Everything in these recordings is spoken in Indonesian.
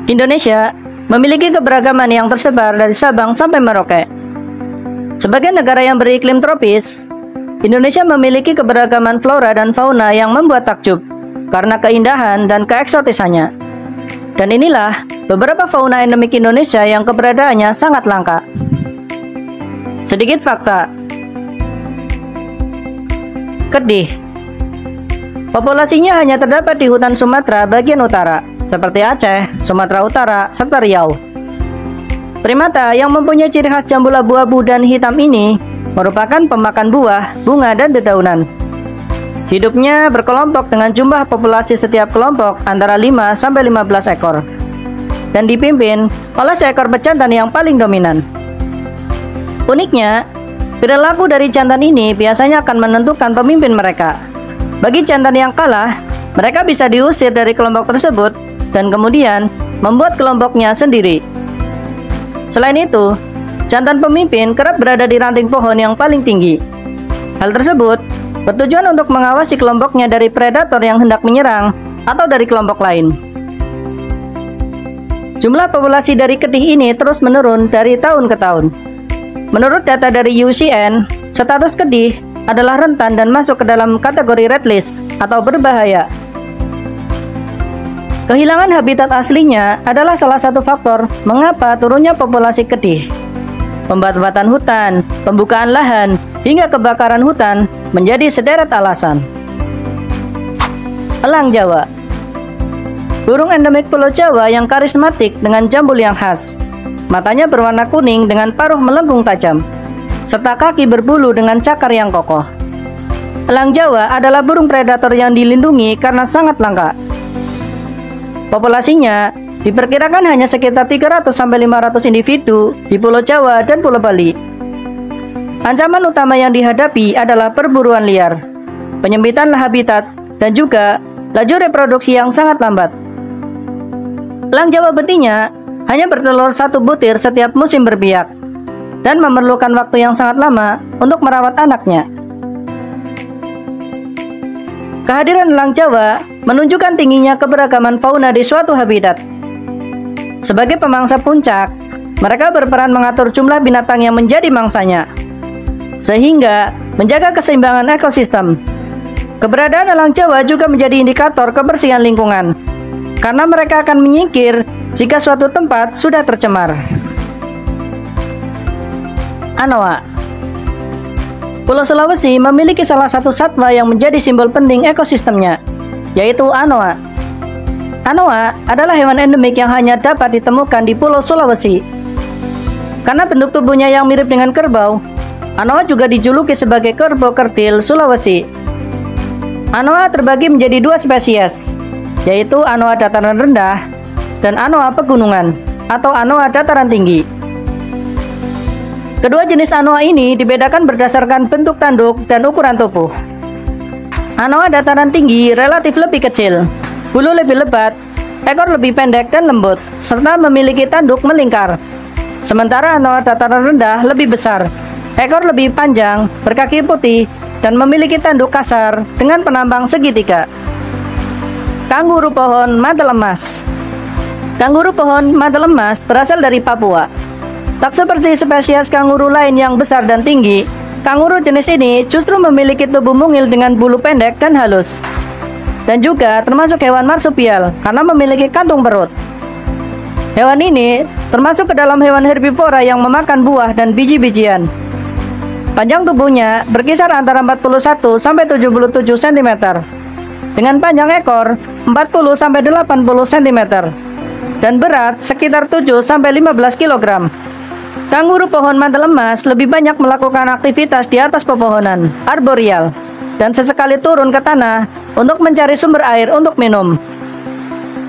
Indonesia memiliki keberagaman yang tersebar dari Sabang sampai Merauke. Sebagai negara yang beriklim tropis, Indonesia memiliki keberagaman flora dan fauna yang membuat takjub karena keindahan dan keeksotisannya. Dan inilah beberapa fauna endemik Indonesia yang keberadaannya sangat langka. Sedikit fakta. Kedih. Populasinya hanya terdapat di hutan Sumatera bagian utara, seperti Aceh, Sumatera Utara, serta Riau. Primata yang mempunyai ciri khas jambul abu-abu dan hitam ini merupakan pemakan buah, bunga, dan dedaunan. Hidupnya berkelompok dengan jumlah populasi setiap kelompok antara 5-15 ekor dan dipimpin oleh seekor bejantan yang paling dominan. Uniknya, perilaku dari jantan ini biasanya akan menentukan pemimpin mereka. Bagi jantan yang kalah, mereka bisa diusir dari kelompok tersebut dan kemudian membuat kelompoknya sendiri. Selain itu, jantan pemimpin kerap berada di ranting pohon yang paling tinggi. Hal tersebut bertujuan untuk mengawasi kelompoknya dari predator yang hendak menyerang atau dari kelompok lain. Jumlah populasi dari ketih ini terus menurun dari tahun ke tahun. Menurut data dari UCN, status ketih adalah rentan dan masuk ke dalam kategori red list atau berbahaya. Kehilangan habitat aslinya adalah salah satu faktor mengapa turunnya populasi ketih. Pembatan hutan, pembukaan lahan, hingga kebakaran hutan menjadi sederet alasan. Elang Jawa. Burung endemik Pulau Jawa yang karismatik dengan jambul yang khas. Matanya berwarna kuning dengan paruh melengkung tajam, serta kaki berbulu dengan cakar yang kokoh. Elang Jawa adalah burung predator yang dilindungi karena sangat langka. Populasinya diperkirakan hanya sekitar 300-500 individu di Pulau Jawa dan Pulau Bali. Ancaman utama yang dihadapi adalah perburuan liar, penyempitan habitat, dan juga laju reproduksi yang sangat lambat. Elang Jawa betina hanya bertelur 1 butir setiap musim berbiak dan memerlukan waktu yang sangat lama untuk merawat anaknya. Kehadiran elang Jawa menunjukkan tingginya keberagaman fauna di suatu habitat. Sebagai pemangsa puncak, mereka berperan mengatur jumlah binatang yang menjadi mangsanya, sehingga menjaga keseimbangan ekosistem. Keberadaan elang Jawa juga menjadi indikator kebersihan lingkungan, karena mereka akan menyingkir jika suatu tempat sudah tercemar. Anoa. Pulau Sulawesi memiliki salah satu satwa yang menjadi simbol penting ekosistemnya, yaitu anoa. Anoa adalah hewan endemik yang hanya dapat ditemukan di Pulau Sulawesi. Karena bentuk tubuhnya yang mirip dengan kerbau, anoa juga dijuluki sebagai kerbau kerdil Sulawesi. Anoa terbagi menjadi 2 spesies, yaitu anoa dataran rendah dan anoa pegunungan atau anoa dataran tinggi. Kedua jenis anoa ini dibedakan berdasarkan bentuk tanduk dan ukuran tubuh. Anoa dataran tinggi relatif lebih kecil, bulu lebih lebat, ekor lebih pendek dan lembut, serta memiliki tanduk melingkar. Sementara anoa dataran rendah lebih besar, ekor lebih panjang, berkaki putih, dan memiliki tanduk kasar dengan penampang segitiga. Kanguru pohon mantel emas. Kanguru pohon mantel emas berasal dari Papua. Tak seperti spesies kanguru lain yang besar dan tinggi, kanguru jenis ini justru memiliki tubuh mungil dengan bulu pendek dan halus. Dan juga termasuk hewan marsupial karena memiliki kantung perut. Hewan ini termasuk ke dalam hewan herbivora yang memakan buah dan biji-bijian. Panjang tubuhnya berkisar antara 41-77 cm, dengan panjang ekor 40-80 cm, dan berat sekitar 7-15 kg. Kanguru pohon mantel emas lebih banyak melakukan aktivitas di atas pepohonan arboreal dan sesekali turun ke tanah untuk mencari sumber air untuk minum.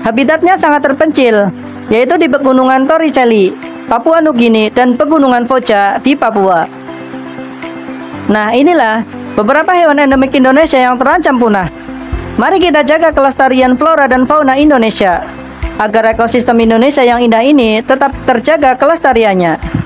Habitatnya sangat terpencil, yaitu di pegunungan Torricelli, Papua Nugini, dan pegunungan Foja di Papua. Nah, inilah beberapa hewan endemik Indonesia yang terancam punah. Mari kita jaga kelestarian flora dan fauna Indonesia, agar ekosistem Indonesia yang indah ini tetap terjaga kelestariannya.